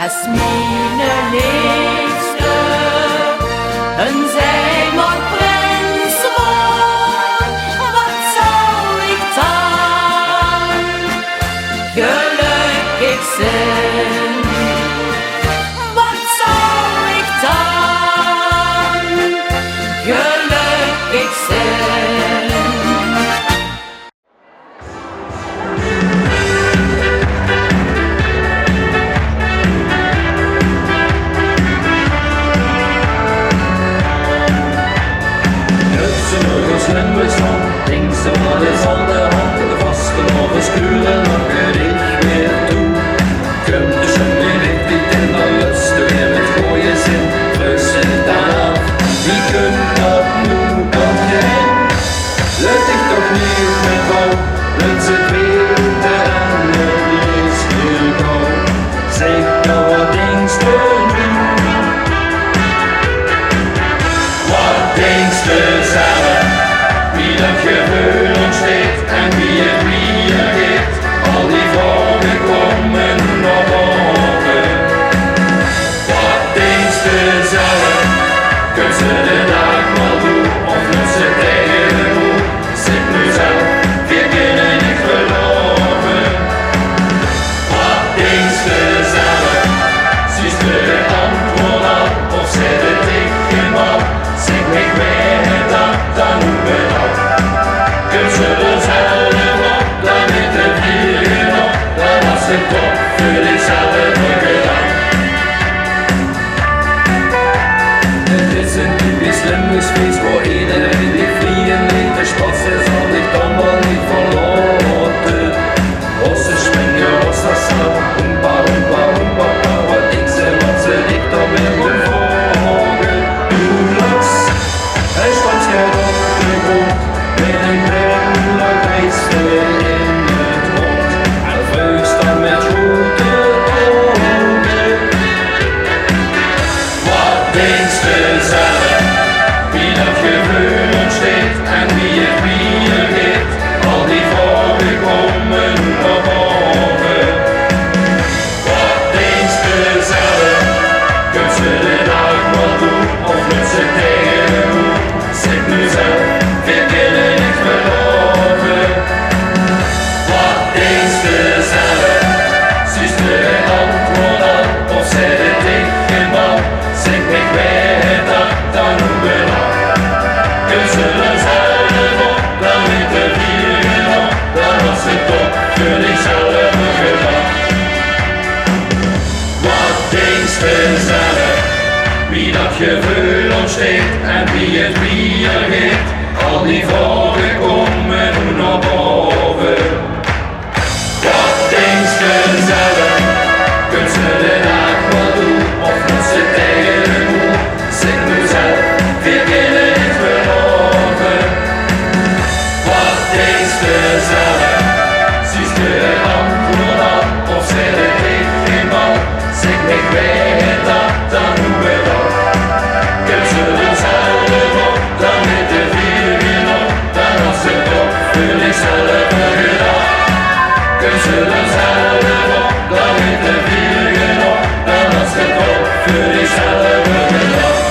Als mijn liefste een zeeman prins wordt, wat zou ik dan gelukkig zijn? Wat zou ik dan gelukkig zijn? Links en wat is aan de hand, de vasteloven skuren lachen ik weer toe. Komt de zon weer richtig en dan lust er weer met gooie zin. Flussen het af, wie kunt dat nu dan geen? Luid ik toch niet met wou, luid ze het weten en het is heel gauw. Zeg nou wat denkst u nu? Wat denkst u zelf? Wie dat gevoel ontsteekt en wie het weer geeft, al die vragen komen naar boven. Wat denkst u zelf? Kunt ze de dag mal doen of moet ze tegen de moe? Zit nu zelf, we kunnen niet geloven. Wat denkst u zelf? Ziet u de antwoord al of zit het tegen wat? Zeg ik weet dat dan we dat. Kunt ze dus helden op, dan met de vieren op, dan was het top voor diezelfde gedaan. Het is een typisch Limburgsfeest waar iedereen die vliegen ligt, de spassen zal zich dan wel niet verlaten. Rossen springen, rossen staan, oompa, oompa, oompa, oompa, wat ik ze, wat ze ik dan weer moet vragen. Doelaks, hij stond scherp op de grond, met een glimlach wijst hij in het rond. En vuist dan met grote ogen. Wat denkst u zelf? Wie dat gevoel ontsteekt en wie het weer geeft, al die vragen komen naar boven. Wat denkst u zelf? Kunt ze de dag wel doen of moet ze tegen de moe? Zeg nu zelf, we kunnen niet geloven. Wat denkst u zelf? Ziet u het antwoord al of zet het tegen wat? Zeg ik weet dat, dan doen we dat. Kunt ze dus helden op, dan met de vieren op, dan was het top voor diezelfde gedaan. Wat denkst u zelf? Wie dat gevoel ontsteekt en wie het weer geeft, al die vragen komen naar boven. Wat denkst u zelf? Kunt ze de dag wel doen of moet ze tegen de moe? Zeg nu zelf, we kunnen niet geloven. Wat denkst u zelf? Ziet u het antwoord al of zet het tegen bal? Zeg ik weet dat, dan doen we dat. Kunt ze dus helden op, dan met de vieren op, dan was het op voor diezelfde gedaan. Kunt ze dus helden op, dan met de vieren op, dan was het op voor diezelfde gedaan.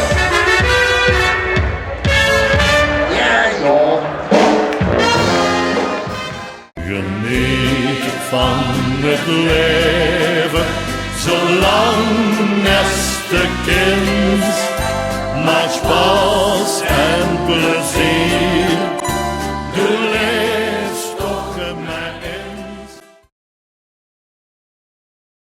Ja, joh. Geniet van het leven, zolang als de kind. Maak spaas en plezier.